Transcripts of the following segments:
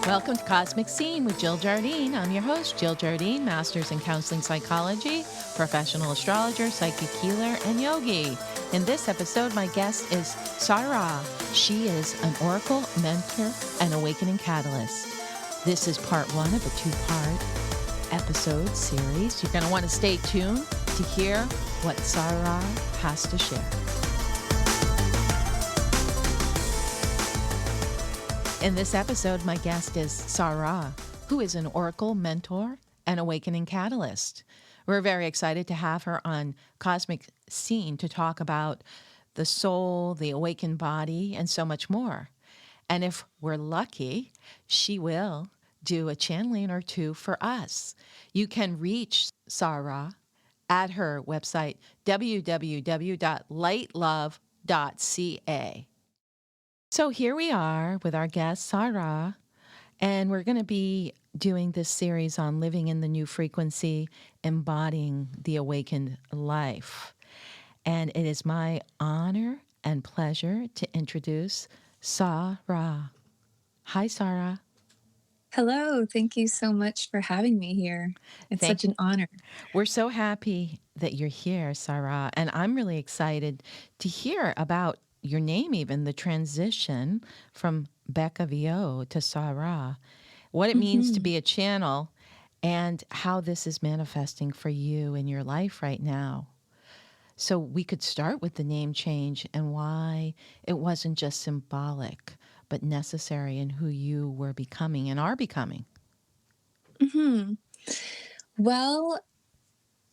Welcome to Cosmic Scene with Jill Jardine. I'm your host, Jill Jardine, Master's in Counseling Psychology, professional astrologer, psychic healer, and yogi. In this episode, my guest is Sar Ra. She is an oracle, mentor, and awakening catalyst. This is part one of a two-part episode series. You're going to want to stay tuned to hear what Sar Ra has to share. In this episode, my guest is Sar Ra, who is an oracle, mentor, and awakening catalyst. We're very excited to have her on Cosmic Scene to talk about the soul, the awakened body, and so much more. And if we're lucky, she will do a channeling or two for us. You can reach Sar Ra at her website, www.lightlove.ca. So here we are with our guest, Sar Ra, and we're going to be doing this series on living in the new frequency, embodying the awakened life. And it is my honor and pleasure to introduce Sar Ra. Hi, Sar Ra. Hello. Thank you so much for having me here. It's such an honor. We're so happy that you're here, Sar Ra, and I'm really excited to hear about your name, even the transition from Becca VO to Sar Ra, what it means to be a channel, and how this is manifesting for you in your life right now. So we could start with the name change and why it wasn't just symbolic, but necessary in who you were becoming and are becoming. Well,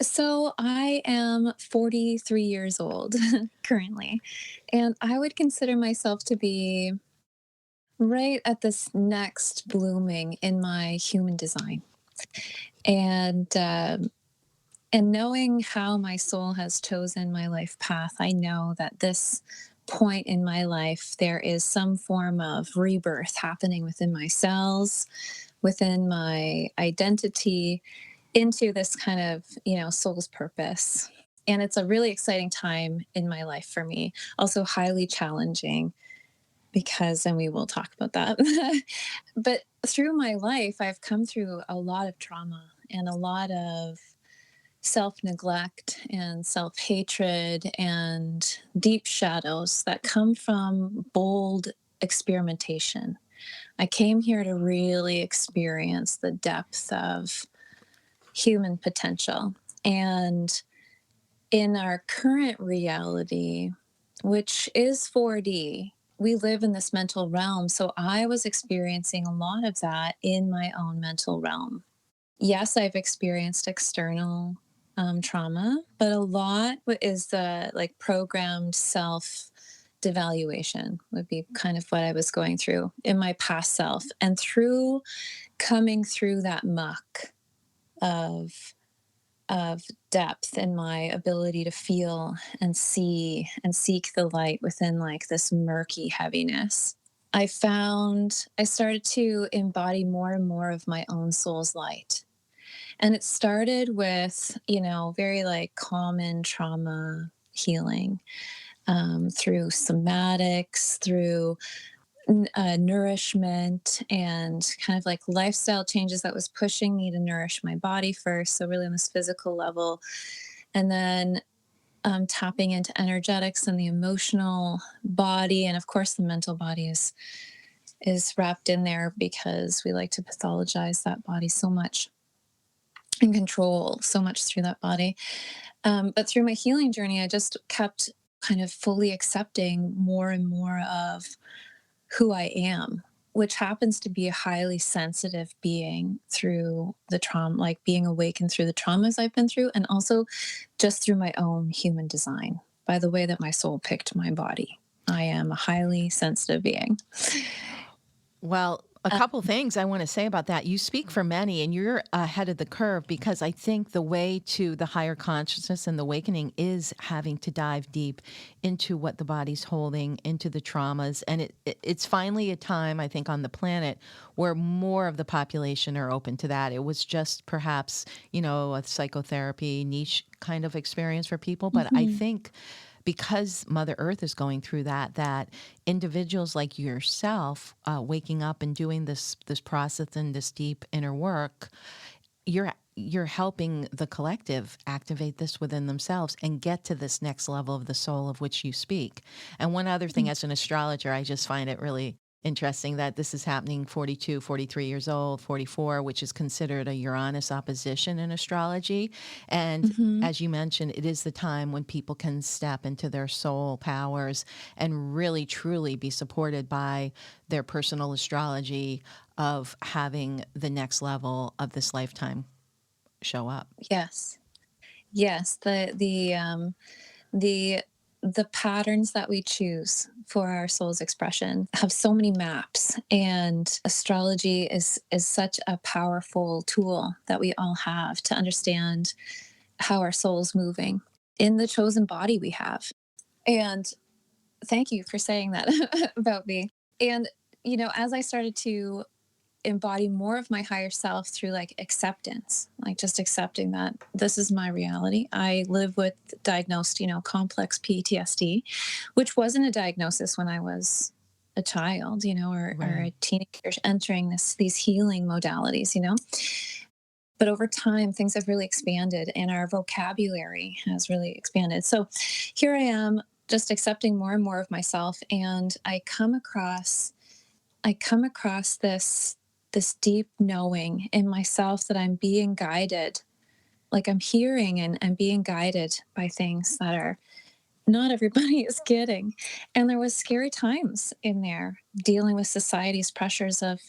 so I am 43 years old currently, and I would consider myself to be right at this next blooming in my human design. And knowing how my soul has chosen my life path, I know that this point in my life, there is some form of rebirth happening within my cells, within my identity, into this kind of, soul's purpose. And it's a really exciting time in my life for me, also highly challenging because, and we will talk about that. But through my life, I've come through a lot of trauma and a lot of self neglect and self hatred and deep shadows that come from bold experimentation. I came here to really experience the depth of human potential. And in our current reality, which is 4D, we live in this mental realm. So I was experiencing a lot of that in my own mental realm. Yes, I've experienced external trauma, but a lot is the programmed self devaluation would be kind of what I was going through in my past self. And through coming through that muck of depth in my ability to feel and see and seek the light within this murky heaviness, I started to embody more and more of my own soul's light. And it started with, very common trauma healing through somatics, through nourishment, and kind of lifestyle changes that was pushing me to nourish my body first. So, really on this physical level. And then tapping into energetics and the emotional body. And of course, the mental body is wrapped in there because we like to pathologize that body so much and control so much through that body. But through my healing journey, I just kept kind of fully accepting more and more of who I am, which happens to be a highly sensitive being through the trauma, like being awakened through the traumas I've been through, and also just through my own human design, by the way that my soul picked my body. I am a highly sensitive being. Well, a couple things I want to say about that. You speak for many, and you're ahead of the curve, because I think the way to the higher consciousness and the awakening is having to dive deep into what the body's holding, into the traumas. And it's finally a time, I think, on the planet where more of the population are open to that. It was just perhaps, a psychotherapy niche kind of experience for people. But I think because Mother Earth is going through that, that individuals like yourself, waking up and doing this process and this deep inner work, you're helping the collective activate this within themselves and get to this next level of the soul of which you speak. And one other thing, as an astrologer, I just find it really interesting that this is happening 42, 43 years old, 44, which is considered a Uranus opposition in astrology. And Mm-hmm. as you mentioned, it is the time when people can step into their soul powers and really truly be supported by their personal astrology of having the next level of this lifetime show up. Yes. Yes. The the patterns that we choose for our soul's expression have so many maps, and astrology is such a powerful tool that we all have to understand how our soul's moving in the chosen body we have. And thank you for saying that about me. And as I started to embody more of my higher self through like acceptance, like just accepting that this is my reality. I live with diagnosed, complex PTSD, which wasn't a diagnosis when I was a child, or Right. a teenager entering these healing modalities, But over time, things have really expanded and our vocabulary has really expanded. So here I am just accepting more and more of myself. And I come across this deep knowing in myself that I'm being guided, like I'm hearing and being guided by things that are not everybody is getting. And there was scary times in there dealing with society's pressures of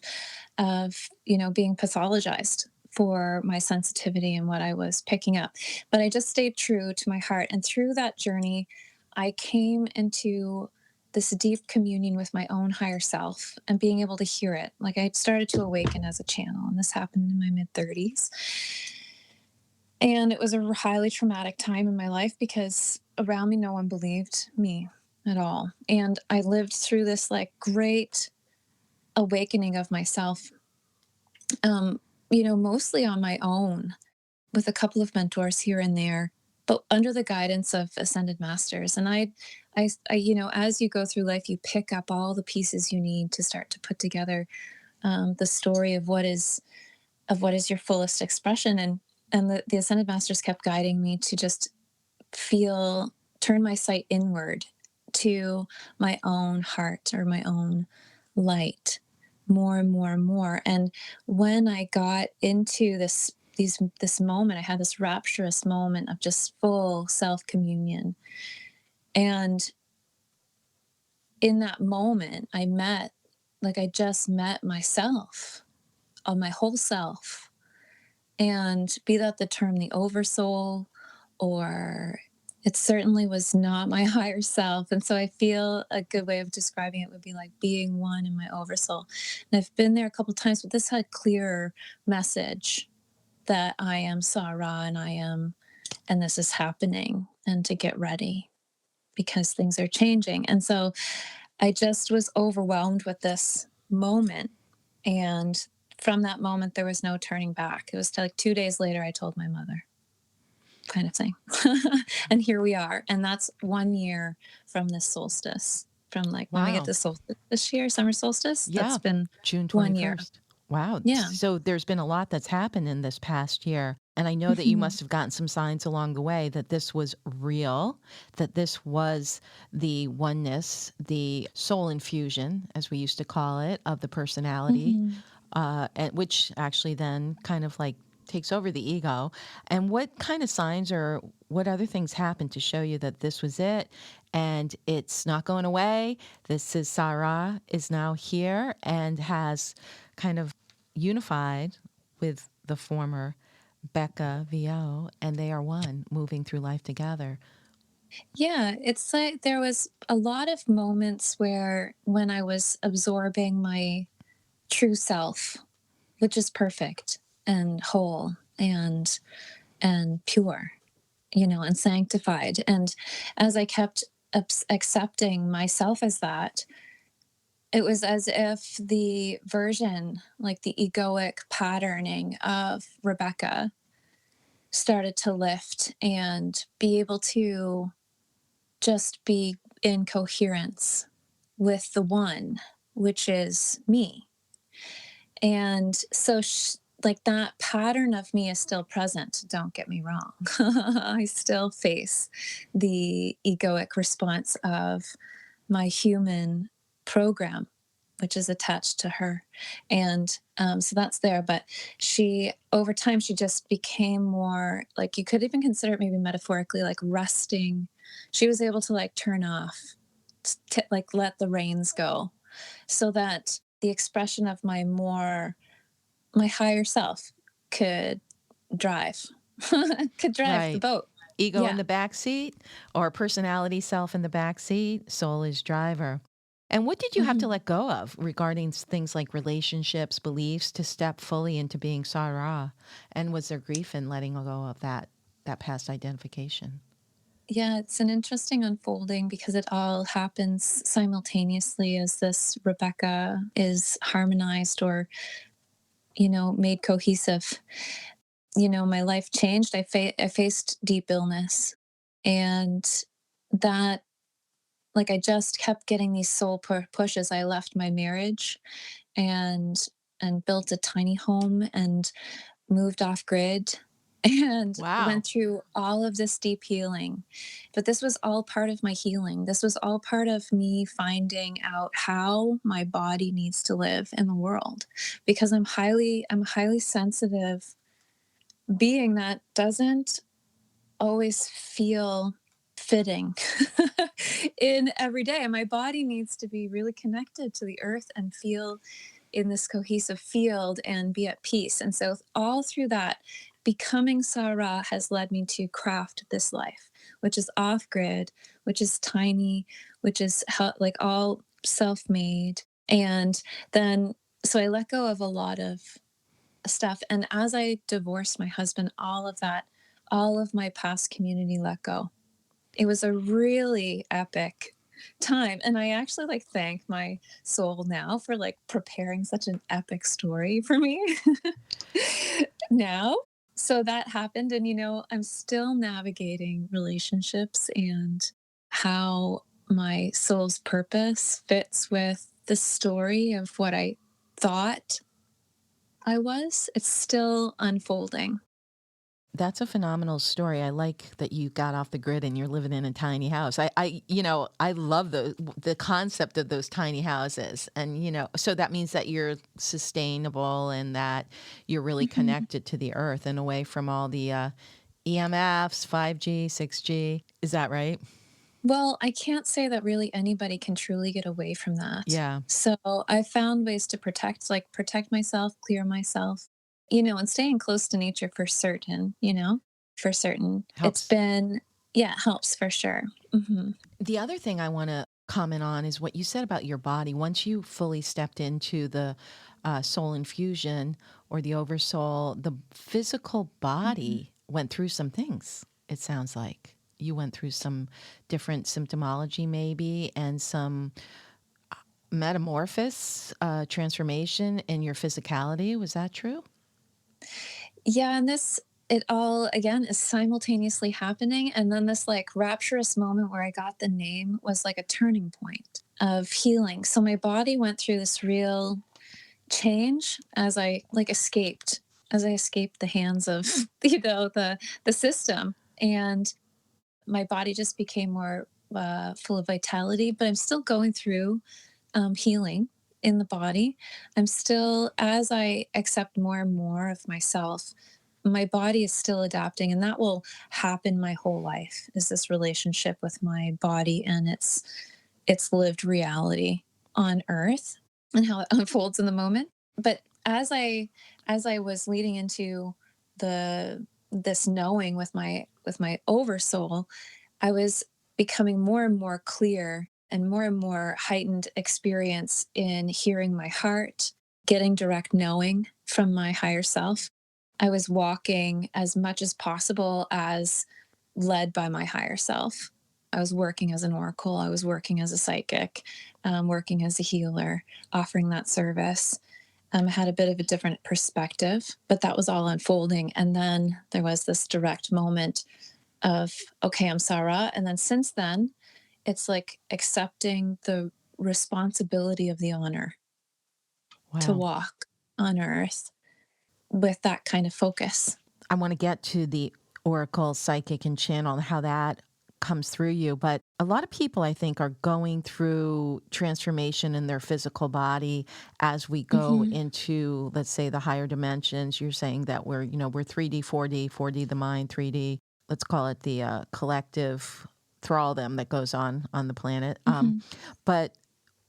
being pathologized for my sensitivity and what I was picking up. But I just stayed true to my heart. And through that journey, I came into this deep communion with my own higher self and being able to hear it. Like I started to awaken as a channel, and this happened in my mid 30s. And it was a highly traumatic time in my life because around me, no one believed me at all. And I lived through this like great awakening of myself, mostly on my own with a couple of mentors here and there, but under the guidance of ascended masters. And as you go through life, you pick up all the pieces you need to start to put together the story of what is your fullest expression. And the ascended masters kept guiding me to just turn my sight inward to my own heart or my own light more and more and more. And when I got into this moment, I had this rapturous moment of just full self communion. And in that moment, I just met myself, on my whole self. And be that the term the oversoul, or it certainly was not my higher self. And so I feel a good way of describing it would be like being one in my oversoul. And I've been there a couple of times, but this had clearer message that I am Sar Ra and this is happening, and to get ready because things are changing. And so I just was overwhelmed with this moment. And from that moment, there was no turning back. It was like 2 days later, I told my mother, kind of thing. And here we are. And that's 1 year from this solstice, from like when we get Wow. the solstice this year, summer solstice. That's Yeah. been June 1 year. 21st. Wow. Yeah. So there's been a lot that's happened in this past year. And I know that you Hmm. must have gotten some signs along the way that this was real, that this was the oneness, the soul infusion, as we used to call it, of the personality, Hmm. and which actually then kind of like takes over the ego. And what kind of signs or what other things happened to show you that this was it and it's not going away? This is Sar Ra is now here and has kind of unified with the former Becca VO, and they are one, moving through life together. Yeah. It's like there was a lot of moments where when I was absorbing my true self, which is perfect and whole and pure, and sanctified. And as I kept accepting myself as that, it was as if the version, like the egoic patterning of Rebecca, started to lift and be able to just be in coherence with the one, which is me. And so, like, that pattern of me is still present. Don't get me wrong. I still face the egoic response of my human program, which is attached to her. And so that's there. But she, over time, she just became more like, you could even consider it maybe metaphorically like resting. She was able to like turn off, like let the reins go, so that the expression of my higher self could drive, could drive the Right. boat. Ego in Yeah. the back seat or personality self in the back seat, soul is driver. And what did you have to Mhm. let go of regarding things like relationships, beliefs to step fully into being Sar Ra? And was there grief in letting go of that past identification? Yeah, it's an interesting unfolding because it all happens simultaneously as this Rebecca is harmonized or, made cohesive. My life changed. I faced deep illness, and that, like, I just kept getting these soul pushes. I left my marriage and built a tiny home and moved off grid and Wow. went through all of this deep healing. But this was all part of my healing. This was all part of me finding out how my body needs to live in the world, because I'm highly sensitive being that doesn't always feel fitting in every day. And my body needs to be really connected to the earth and feel in this cohesive field and be at peace. And so, all through that, becoming Sar Ra has led me to craft this life, which is off grid, which is tiny, which is like all self made. And then, so I let go of a lot of stuff. And as I divorced my husband, all of that, all of my past community let go. It was a really epic time. And I actually like thank my soul now for like preparing such an epic story for me now. So that happened. And, I'm still navigating relationships and how my soul's purpose fits with the story of what I thought I was. It's still unfolding. That's a phenomenal story. I like that you got off the grid and you're living in a tiny house. I love the concept of those tiny houses, and so that means that you're sustainable and that you're really Mhm. connected to the earth and away from all the EMFs, 5G, 6G. Is that right? Well, I can't say that really anybody can truly get away from that. Yeah, So I found ways to protect myself, clear myself, and staying close to nature for certain, for certain. It's helps. been, yeah, it helps for sure. Hmm. The other thing I want to comment on is what you said about your body. Once you fully stepped into the soul infusion or the oversoul, the physical Hmm. body went through some things. It sounds like you went through some different symptomology, maybe, and some metamorphosis, transformation in your physicality. Was that true? Yeah, and it all again is simultaneously happening. And then this like rapturous moment where I got the name was like a turning point of healing. So my body went through this real change as I escaped the hands of the system, and my body just became more full of vitality. But I'm still going through healing in the body. I'm still, as I accept more and more of myself, my body is still adapting, and that will happen my whole life. Is this relationship with my body and its lived reality on Earth and how it unfolds in the moment. But as I was leading into the this knowing with my oversoul, I was becoming more and more clear and more heightened experience in hearing my heart, getting direct knowing from my higher self. I was walking as much as possible as led by my higher self. I was working as an oracle, I was working as a psychic, working as a healer, offering that service. I had a bit of a different perspective, but that was all unfolding. And then there was this direct moment of, okay, I'm Sarah. And then since then, it's like accepting the responsibility of the honor to Wow. walk on earth with that kind of focus. I want to get to the oracle, psychic, and channel and how that comes through you. But a lot of people, I think, are going through transformation in their physical body as we go Hmm. into, let's say, the higher dimensions. You're saying that we're 3D, 4D, 4D, the mind, 3D. Let's call it the collective thraldom that goes on the planet. Hmm. But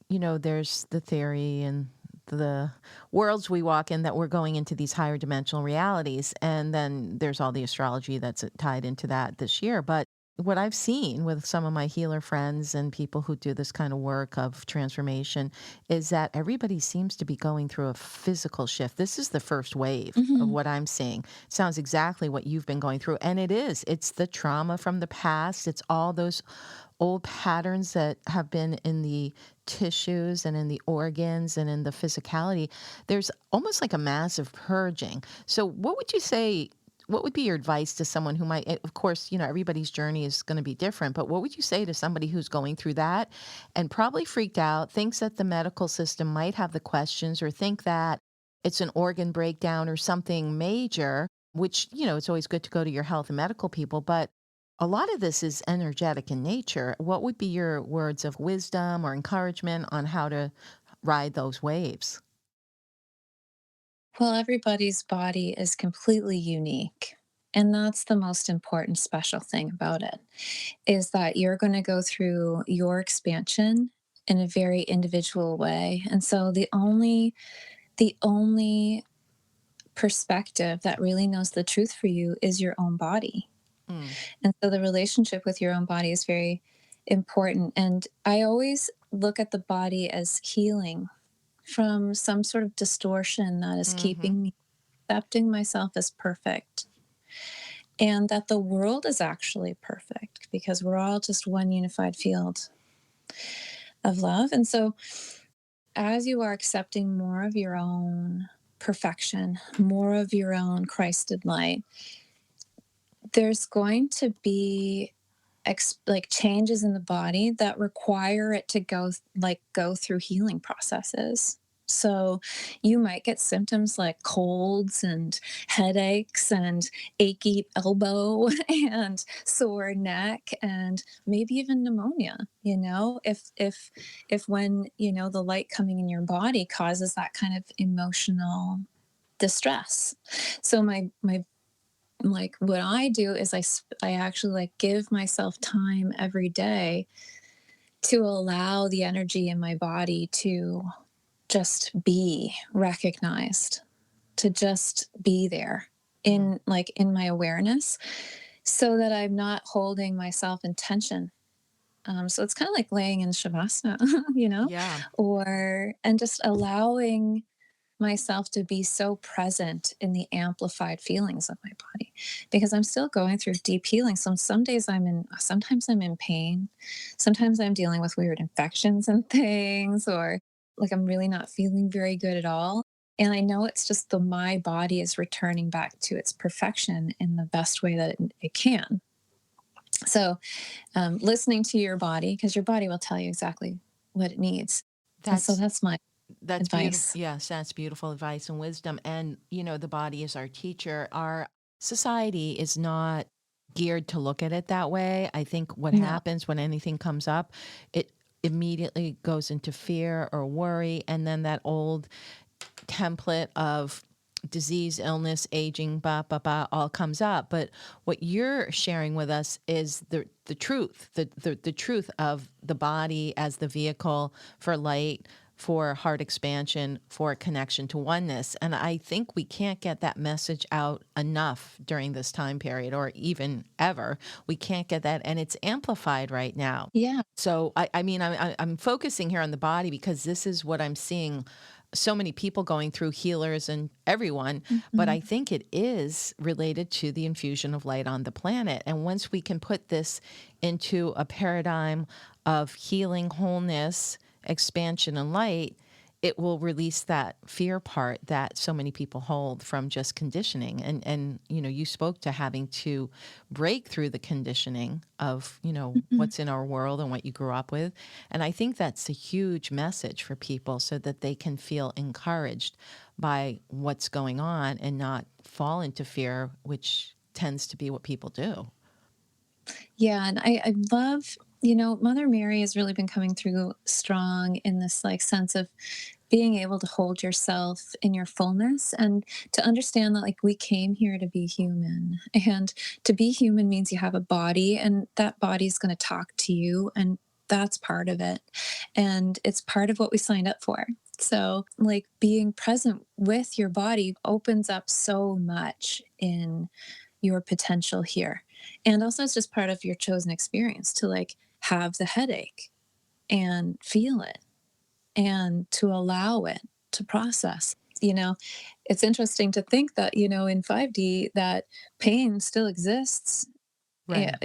there's the theory and the worlds we walk in that we're going into these higher dimensional realities. And then there's all the astrology that's tied into that this year. But what I've seen with some of my healer friends and people who do this kind of work of transformation is that everybody seems to be going through a physical shift. This is the first wave of Hmm. what I'm seeing. Sounds exactly what you've been going through. And it is. It's the trauma from the past. It's all those old patterns that have been in the tissues and in the organs and in the physicality. There's almost like a massive purging. So, what would you say? What would be your advice to someone who might, of course, everybody's journey is going to be different, but what would you say to somebody who's going through that and probably freaked out, thinks that the medical system might have the questions or think that it's an organ breakdown or something major, which, it's always good to go to your health and medical people, but a lot of this is energetic in nature. What would be your words of wisdom or encouragement on how to ride those waves? Well, everybody's body is completely unique. And that's the most important special thing about it is that you're going to go through your expansion in a very individual way. And so the only perspective that really knows the truth for you is your own body. Mm, And so the relationship with your own body is very important. And I always look at the body as healing from some sort of distortion that is mm-hmm. keeping me accepting myself as perfect and that the world is actually perfect because we're all just one unified field of love. And so as you are accepting more of your own perfection, more of your own Christed light, there's going to be like changes in the body that require it to go through healing processes. So you might get symptoms like colds and headaches and achy elbow and sore neck and maybe even pneumonia, if when, the light coming in your body causes that kind of emotional distress. So my like what I do is I actually like give myself time every day to allow the energy in my body to just be recognized, to just be there Mm. in my awareness so that I'm not holding myself in tension. So it's kind of like laying in shavasana, Yeah. and just allowing myself to be so present in the amplified feelings of my body because I'm still going through deep healing. So sometimes I'm in pain. Sometimes I'm dealing with weird infections and things, or like I'm really not feeling very good at all. And I know it's just my body is returning back to its perfection in the best way that it can. So, listening to your body, because your body will tell you exactly what it needs. And so That's that's my that's beautiful. advice. Yes, that's beautiful advice and wisdom. And the body is our teacher. Our society is not geared to look at it that way. I think what No. happens when anything comes up, it immediately goes into fear or worry, and then that old template of disease, illness, aging, all comes up. But what you're sharing with us is the truth, the truth of the body as the vehicle for light, for heart expansion, for connection to oneness. And I think we can't get that message out enough during this time period or even ever. We can't get that. And it's amplified right now. Yeah. So, I mean, I'm focusing here on the body because this is what I'm seeing so many people going through, healers and everyone, but I Mhm. think it is related to the infusion of light on the planet. And once we can put this into a paradigm of healing, wholeness, expansion, and light, it will release that fear part that so many people hold from just conditioning. And you spoke to having to break through the conditioning of, Mhm. what's in our world and what you grew up with. And I think that's a huge message for people so that they can feel encouraged by what's going on and not fall into fear, which tends to be what people do. Yeah, and I love, Mother Mary has really been coming through strong in this like sense of being able to hold yourself in your fullness and to understand that like we came here to be human, and to be human means you have a body, and that body is going to talk to you, and that's part of it, and it's part of what we signed up for. So like being present with your body opens up so much in your potential here. And also it's just part of your chosen experience to like have the headache and feel it and to allow it to process. You know, it's interesting to think that, in 5D that pain still exists, Right.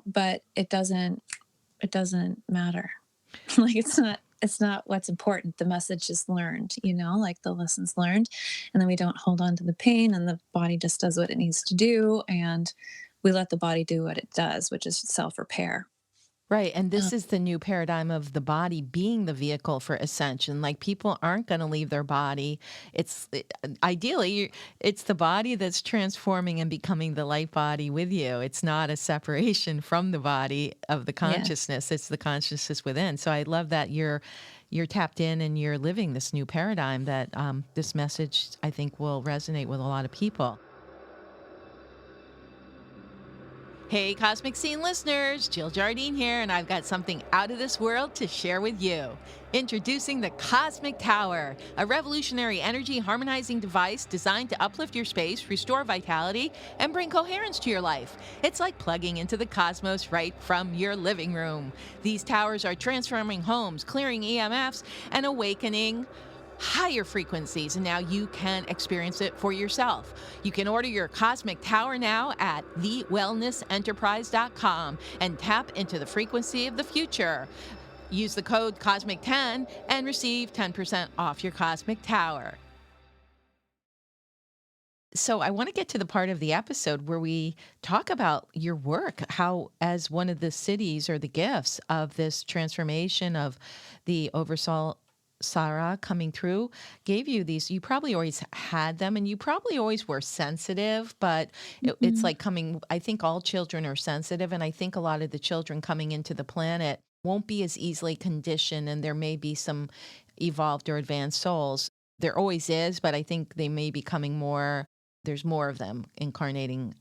but it doesn't matter. Like it's not what's important. The message is learned, like the lessons learned. And then we don't hold on to the pain, and the body just does what it needs to do. And we let the body do what it does, which is self repair. Right. And this is the new paradigm of the body being the vehicle for ascension. Like people aren't going to leave their body. Ideally, it's the body that's transforming and becoming the light body with you. It's not a separation from the body of the Yes. consciousness. It's the consciousness within. So I love that you're tapped in and you're living this new paradigm that this message I think will resonate with a lot of people. Hey, Cosmic Scene listeners, Jill Jardine here, and I've got something out of this world to share with you. Introducing the Cosmic Tower, a revolutionary energy harmonizing device designed to uplift your space, restore vitality, and bring coherence to your life. It's like plugging into the cosmos right from your living room. These towers are transforming homes, clearing EMFs, and awakening higher frequencies, and now you can experience it for yourself. You can order your Cosmic Tower now at thewellnessenterprise.com and tap into the frequency of the future. Use the code COSMIC10 and receive 10% off your Cosmic Tower. So I want to get to the part of the episode where we talk about your work, how as one of the cities or the gifts of this transformation of the oversoul Sar Ra coming through gave you these. You probably always had them and you probably always were sensitive, but it's Mhm. like coming, I think all children are sensitive. And I think a lot of the children coming into the planet won't be as easily conditioned, and there may be some evolved or advanced souls. There always is, but I think they may be coming more, there's more of them incarnating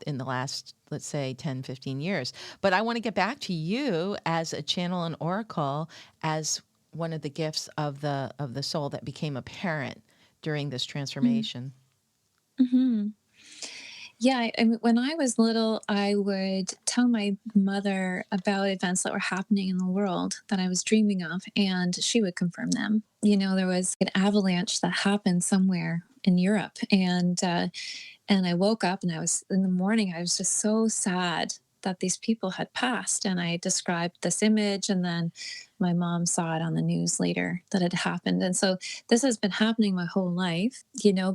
in the last, let's say, 10, 15 years. But I want to get back to you as a channel and oracle, as one of the gifts of the soul that became apparent during this transformation. Mhm. Yeah, I mean, when I was little, I would tell my mother about events that were happening in the world that I was dreaming of, and she would confirm them. There was an avalanche that happened somewhere in Europe, and I woke up, and I was in the morning. I was just so sad that these people had passed, and I described this image, and then my mom saw it on the news later that it happened, and so this has been happening my whole life,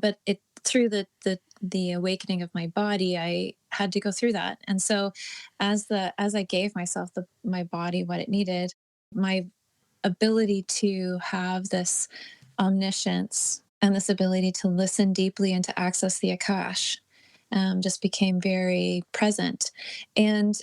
but it through the awakening of my body, I had to go through that. And so as I gave myself my body what it needed, my ability to have this omniscience and this ability to listen deeply and to access the Akash just became very present. And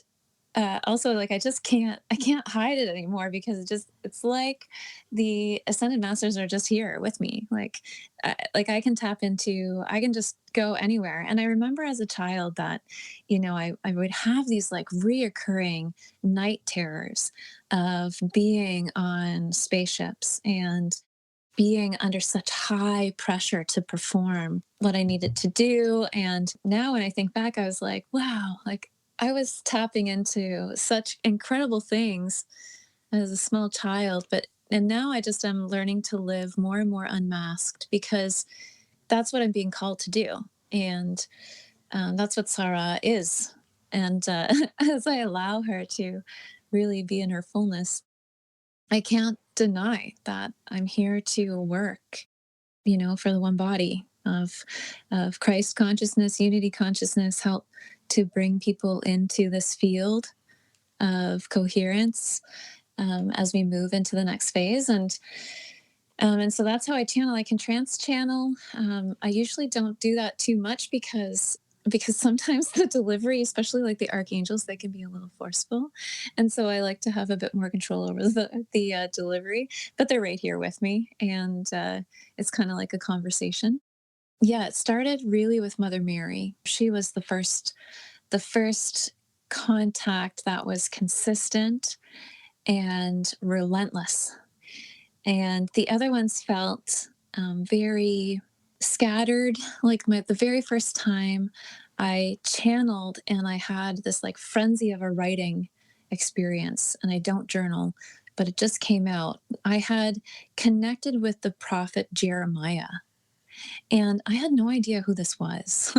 also, like I can't hide it anymore, because it's like the ascended masters are just here with me. Like I can tap into, I can just go anywhere. And I remember as a child that I would have these like reoccurring night terrors of being on spaceships and being under such high pressure to perform what I needed to do. And now when I think back, I was like, wow, like I was tapping into such incredible things as a small child. And now I just am learning to live more and more unmasked, because that's what I'm being called to do. And that's what Sar Ra is. And as I allow her to really be in her fullness, I can't deny that I'm here to work, for the one body of Christ consciousness, unity consciousness, help to bring people into this field of coherence as we move into the next phase. And so that's how I channel. I can trance channel. I usually don't do that too much because sometimes the delivery, especially like the archangels, they can be a little forceful, and so I like to have a bit more control over the delivery. But they're right here with me, and it's kind of like a conversation. Yeah, it started really with Mother Mary. She was the first contact that was consistent and relentless, and the other ones felt very scattered. Like the very first time I channeled and I had this like frenzy of a writing experience, and I don't journal, but it just came out. I had connected with the prophet Jeremiah, and I had no idea who this was.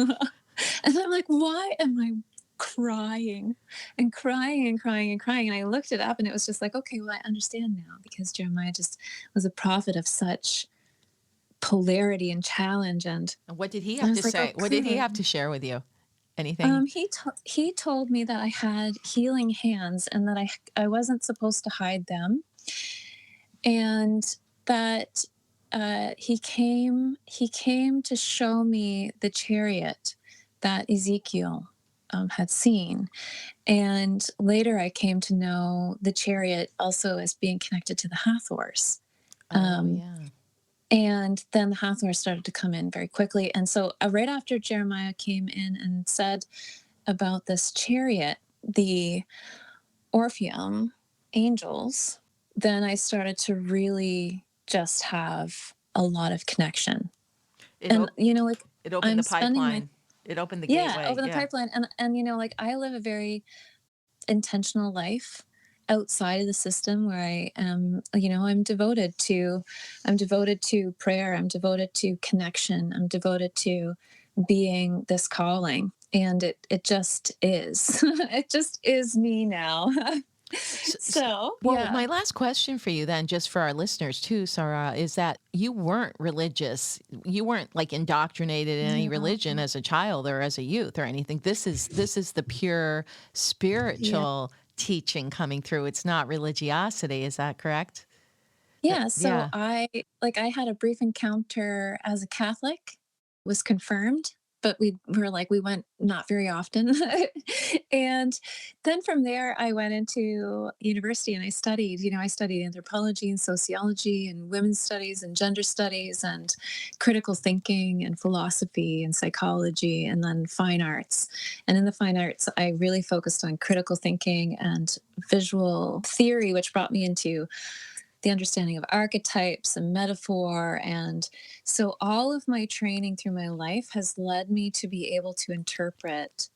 And I'm like, why am I crying and crying and crying and crying? And I looked it up, and it was just like, okay, well, I understand now, because Jeremiah just was a prophet of such polarity and challenge. And What did he I have to was like, say? What did he okay. have to share with you? Anything? He told me that I had healing hands, and that I wasn't supposed to hide them, and that he came to show me the chariot that Ezekiel had seen. And later I came to know the chariot also as being connected to the Hathors. Oh, Um, yeah. and then the Hathors started to come in very quickly. And so right after Jeremiah came in and said about this chariot, the Orpheum angels, then I started to really just have a lot of connection. It And op- like it opened I'm the spending my pipeline. It opened the yeah, gateway. over the Yeah. pipeline. And like I live a very intentional life outside of the system, where I am, I'm devoted to prayer, I'm devoted to connection, I'm devoted to being this calling. And it just is. It just is me now. S- s- So Well, yeah. my last question for you then, just for our listeners too, Sarah, is that you weren't religious. You weren't like indoctrinated in any No. religion as a child or as a youth or anything. This is the pure Yeah. spiritual teaching coming through. It's not religiosity. Is that correct? Yeah, so Yeah. I had a brief encounter as a Catholic, was confirmed, but we went not very often. And then from there I went into university, and I studied anthropology and sociology and women's studies and gender studies and critical thinking and philosophy and psychology, and then fine arts. And in the fine arts I really focused on critical thinking and visual theory, which brought me into the understanding of archetypes and metaphor. And so all of my training through my life has led me to be able to interpret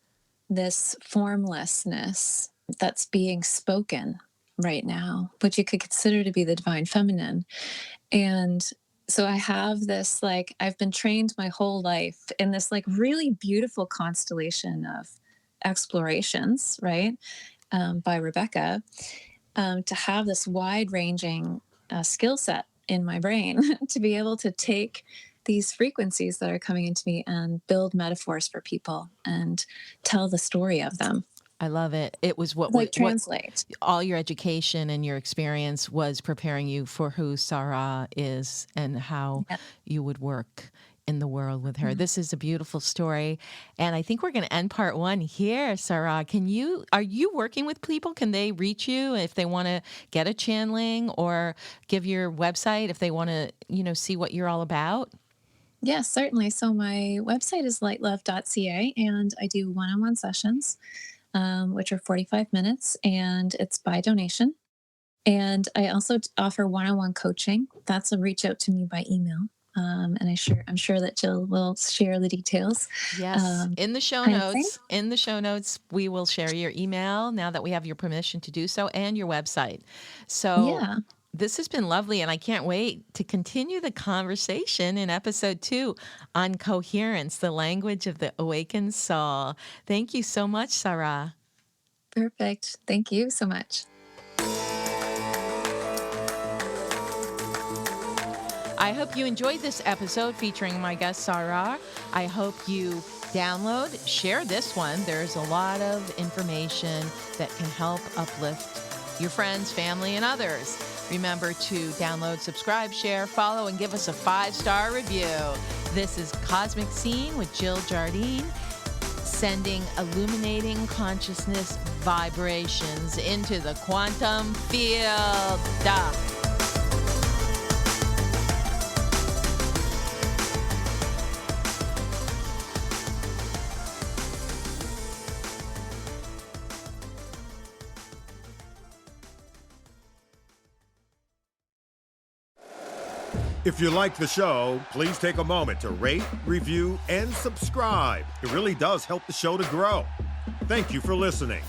this formlessness that's being spoken right now, which you could consider to be the divine feminine. And so I have this, like, I've been trained my whole life in this, like, really beautiful constellation of explorations, right? By Rebecca, to have this wide ranging skill set in my brain to be able to take these frequencies that are coming into me and build metaphors for people and tell the story of them, I love it. It was like what translate. all your education and your experience was preparing you for who Sarah is and how Yeah. you would work in the world with her. Yeah. This is a beautiful story. And I think we're going to end part one here, Sarah. Are you working with people? Can they reach you if they want to get a channeling, or give your website if they want to, see what you're all about? Yes, certainly. So my website is lightlove.ca, and I do one-on-one sessions, which are 45 minutes, and it's by donation. And I also offer one-on-one coaching. That's a reach out to me by email. And I'm sure that Jill will share the details, Yes, um, in the show kind of thing. notes, we will share your email now that we have your permission to do so, and your website. So Yeah. this has been lovely, and I can't wait to continue the conversation in episode 2 on coherence, the language of the awakened soul. Thank you so much, Sarah. Perfect. Thank you so much. I hope you enjoyed this episode featuring my guest, Sar Ra. I hope you download, share this one. There's a lot of information that can help uplift your friends, family, and others. Remember to download, subscribe, share, follow, and give us a 5-star review. This is Cosmic Scene with Jill Jardine, sending illuminating consciousness vibrations into the quantum field. If you like the show, please take a moment to rate, review, and subscribe. It really does help the show to grow. Thank you for listening.